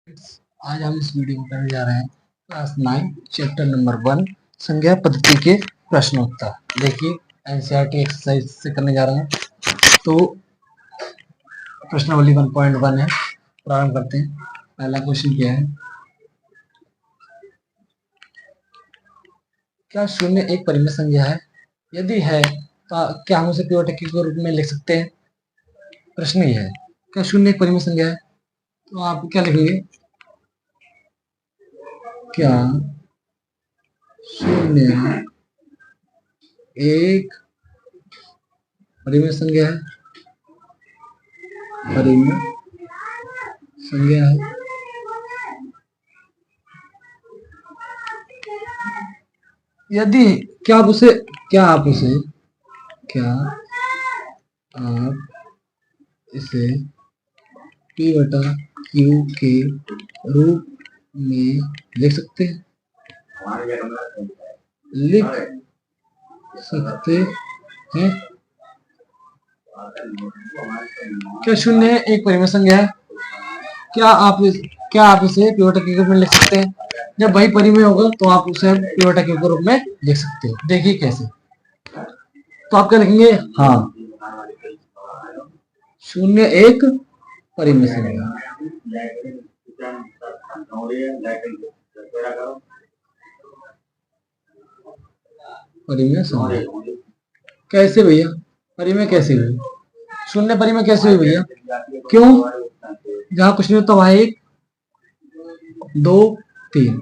आज हम इस वीडियो में करने जा रहे हैं क्लास 9 चैप्टर नंबर 1 संज्ञा पद्धति के प्रश्नोत्तर। देखिए एनसीईआरटी एक्सरसाइज से करने जा रहे हैं। तो प्रश्नावली 1.1 है, प्रारंभ करते हैं। पहला क्वेश्चन क्या है, क्या शून्य एक परिमेय संख्या है? यदि है तो क्या हम उसे पिवट के रूप में लिख सकते हैं? प्रश्न ये है, क्या शून्य एक परिमेय संख्या है? तो आप क्या लिखेंगे, क्या शून्य एक परिमेय संख्या है? परिमेय संख्या है। यदि क्या आप उसे P बटा Q के रूप में लिख सकते हैं? लिख सकते हैं। क्या शून्य एक परिमेय संख्या है? क्या आप इसे पिवट के रूप में लिख सकते हैं? जब वही परिमेय होगा तो आप उसे पिवट के रूप में लिख सकते हो। देखिए कैसे, तो आप क्या लिखेंगे, हाँ शून्य एक परिमेय संख्या। परिमेय संख्या कैसे भैया? परिमेय कैसे हुई? शून्य परिमेय कैसे हुई भैया? क्यों? जहां कुछ नहीं होता वहां 1 2 3,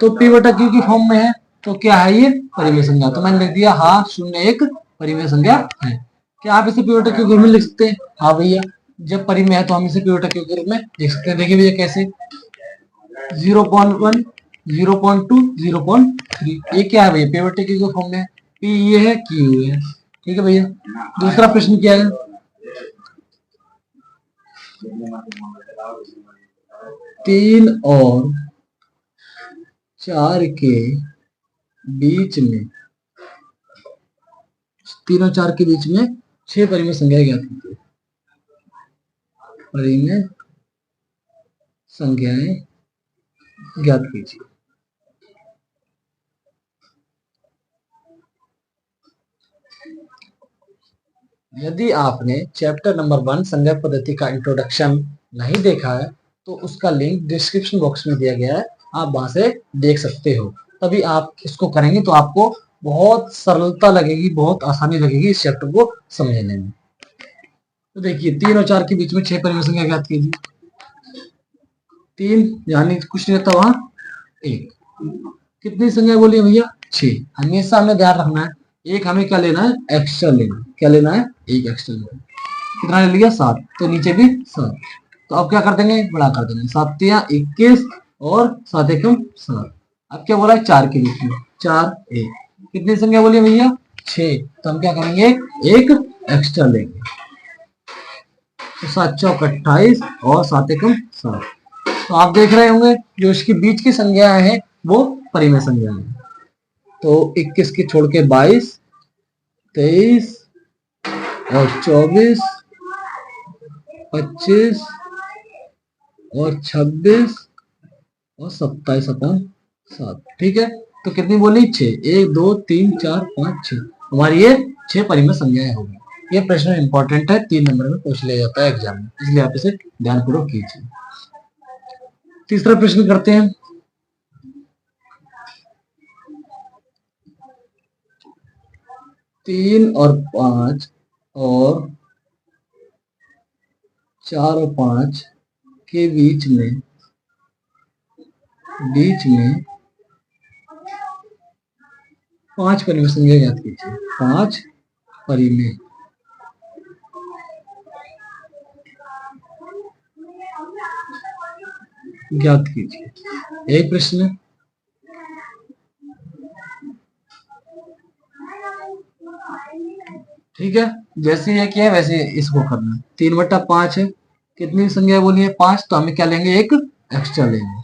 तो P बटा Q की फॉर्म में है, तो क्या है ये? परिमेय संख्या। तो मैंने लिख दिया हाँ शून्य एक परिमेय संख्या है। क्या आप इसे P बटा Q के रूप में लिख सकते हैं? हाँ भैया, जब परिमेय है तो हम इसे P बटा Q के रूप में लिख सकते हैं। देखिए भैया कैसे, 0.1 0.2 0.3, ये क्या है भैया? P बटा Q के फॉर्म में। P ये है, Q है। ठीक है भैया। दूसरा प्रश्न क्या है, 3 और 4 के बीच में 3 और 4 के बीच में 6 परिमेय संख्याएं ज्ञात कीजिए। परिमेय संख्याएं ज्ञात कीजिए। यदि आपने चैप्टर नंबर 1 संज्ञा पद्धति का इंट्रोडक्शन नहीं देखा है तो उसका लिंक डिस्क्रिप्शन बॉक्स में दिया गया है, आप वहां से देख सकते हो। तभी आप इसको करेंगे तो आपको बहुत सरलता लगेगी, बहुत आसानी लगेगी इस चैप्टर को समझने में। तो देखिए 3 और 4 के बीच में 6 परिमेय संख्या ज्ञात कीजिए। 3 यानी कुछ नहीं होता वहां 1, कितनी संख्या बोलिए भैया? 6। हमेशा हमें ध्यान रखना है, एक हमें क्या लेना है? एक्स्ट्रा लेना है। क्या लेना है? एक एक्स्ट्रा लेना है। कितना ले लिया? 7, तो नीचे भी 7। तो अब क्या कर देंगे? बड़ा कर देंगे। 7 21 और 7 एकम 7। अब क्या बोला है? 4 के बीच में 4 1, कितनी संख्या बोलिए भैया? 6। तो हम क्या करेंगे? एक एक्स्ट्रा लेंगे, तो 7 चौक 28 और 7 एकम 7। तो आप देख रहे होंगे जो इसके बीच की संख्या है वो परिमेय संख्या है। तो 21 के छोड़ के 22 23 और 24 25 और 26 और 27 अपॉन 7। ठीक है, तो कितनी बोली? 6। 1 2 3 4 5 6, हमारी ये 6 परिमेय संख्याएं होगी। ये प्रश्न इंपॉर्टेंट है, 3 नंबर में पूछ लिया जाता है एग्जाम में, इसलिए आप इसे ध्यानपूर्वक कीजिए। तीसरा प्रश्न करते हैं। 3 और 5 और 4 और 5 के बीच में 5 परिमेय संख्या ज्ञात कीजिए। 5 परिमेय ज्ञात कीजिए। एक प्रश्न, ठीक है, जैसे ये किया है वैसे इसको करना है। 3 बटा 5 है, कितनी संख्या बोली है? 5, तो हमें क्या लेंगे? एक एक्स्ट्रा लेंगे,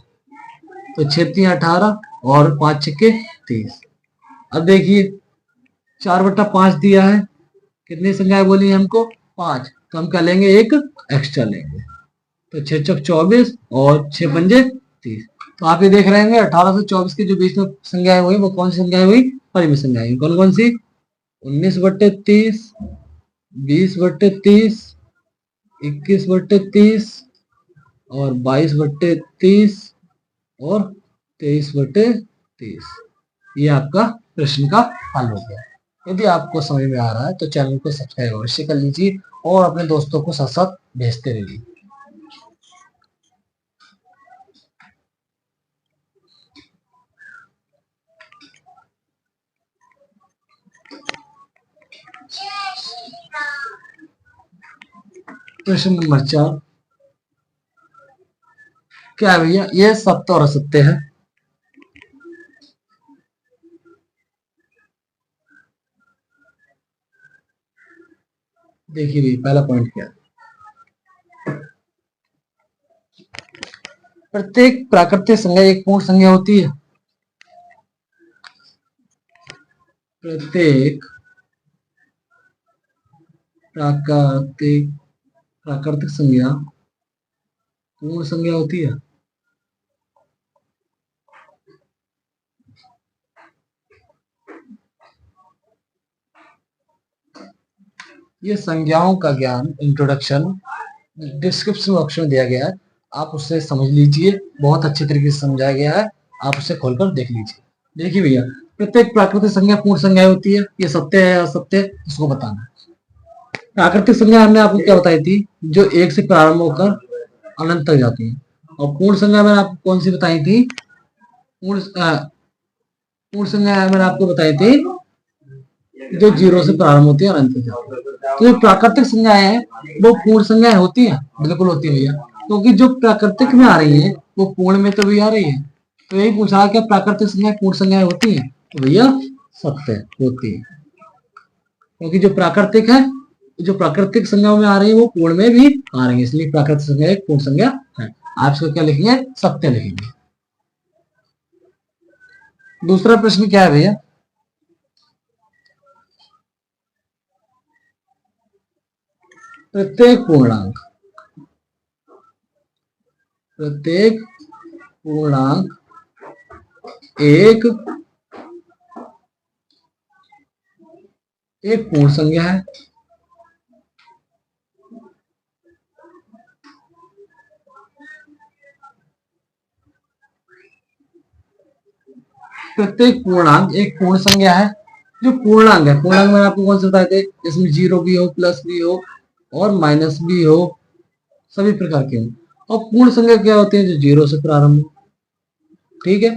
तो 6 3 18 और 5 6 30। अब देखिए 4 बटा 5 दिया है, कितनी संख्या बोली है हमको? 5, तो हम क्या लेंगे? एक एक्स्ट्रा लेंगे, तो 6 चौक 24 और 6 पंजे 30। तो आप ये देख रहे होंगे 18 से 24 के जो बीच में संख्याएं हुई वो कौन सी संख्याएं हुई, परिमित संख्याएं। कौन कौन सी, 19/30, 20/30, 21/30 और 22/30 और 23/30। ये आपका प्रश्न का हल हो गया। यदि आपको समझ में आ रहा है तो चैनल को सब्सक्राइब अवश्य कर लीजिए और अपने दोस्तों को साथ साथ भेजते रहिए। प्रश्न नंबर 4, क्या है भैया, ये सत्य और असत्य है। देखिए भैया पहला पॉइंट क्या है, प्रत्येक प्राकृतिक संज्ञा एक पूर्ण संज्ञा होती है। प्रत्येक प्राकृतिक प्राकृतिक संज्ञा पूर्ण संज्ञा होती है। ये संज्ञाओं का ज्ञान इंट्रोडक्शन डिस्क्रिप्शन बॉक्स में दिया गया है, आप उससे समझ लीजिए, बहुत अच्छे तरीके से समझाया गया है, आप उसे खोलकर देख लीजिए। देखिए भैया, प्रत्येक प्राकृतिक संज्ञा पूर्ण संज्ञा होती है, ये सत्य है असत्य, इसको बताना है। प्राकृतिक संज्ञा हमने आपको क्या बताई थी, जो एक से प्रारंभ होकर अनंत तक जाती है। और पूर्ण संज्ञा मैंने आपको कौन सी बताई थी, पूर्ण संज्ञा मैंने आपको बताई थी जो 0 से प्रारंभ होती है और अनंत तक जाती है। तो जो प्राकृतिक संज्ञाएं हैं वो पूर्ण संज्ञाएं होती है, बिल्कुल होती है भैया, क्योंकि जो प्राकृतिक में आ रही है वो पूर्ण में तो भी आ रही है। तो यही पूछा क्या प्राकृतिक संज्ञाएं पूर्ण संज्ञाएं होती है, तो भैया सत्य होती है, क्योंकि जो प्राकृतिक संज्ञाओं में आ रही है वो पूर्ण में भी आ रही है, इसलिए प्राकृतिक संज्ञा एक पूर्ण संज्ञा है। आप इसको क्या लिखेंगे, सत्य लिखेंगे। दूसरा प्रश्न क्या है भैया, प्रत्येक पूर्णांक एक पूर्ण संज्ञा है। प्रत्येक पूर्णांक एक पूर्ण संज्ञा है। जो पूर्णांक है, पूर्णांक मैंने आपको कौन से बताए थे, जिसमें 0 भी हो, प्लस भी हो और माइनस भी हो, सभी प्रकार के हो। और पूर्ण संख्या क्या होती है, जो 0 से प्रारंभ हो। ठीक है,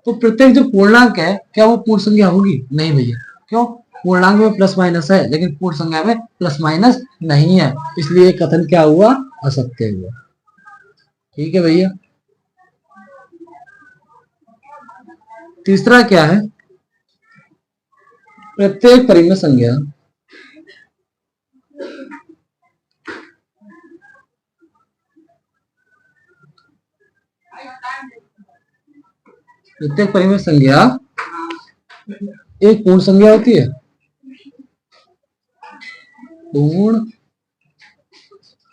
तो प्रत्येक जो पूर्णांक है क्या वो पूर्ण संख्या होगी, नहीं भैया। क्यों, पूर्णांक में प्लस माइनस है लेकिन पूर्ण संख्या में प्लस माइनस नहीं है, इसलिए कथन क्या हुआ, असत्य हुआ। ठीक है भैया। तीसरा क्या है, प्रत्येक परिमेय संख्या एक पूर्ण संख्या होती है। पूर्ण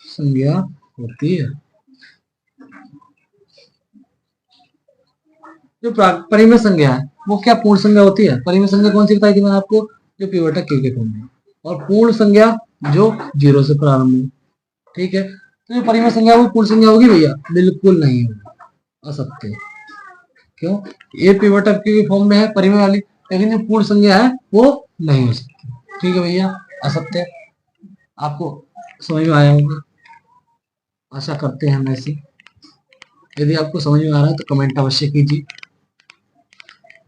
संज्ञा होती है। जो परिमेय संज्ञा है वो क्या पूर्ण संज्ञा होती है। परिमेय संज्ञा कौन सी बताई थी मैंने आपको, जो पिवट के फॉर्म में, और पूर्ण संज्ञा जो 0 से प्रारंभ हो। ठीक है, तो जो परिमेय संज्ञा वो पूर्ण संज्ञा होगी भैया, बिल्कुल नहीं होगी, असत्य। क्यों, ये पिवट के फॉर्म में है परिमेय वाली, लेकिन जो पूर्ण संज्ञा है वो नहीं हो सकती। ठीक है भैया, असत्य। आपको समझ में आया होगा, आशा करते हैं हम ऐसी। यदि आपको समझ में आ रहा है तो कमेंट अवश्य कीजिए।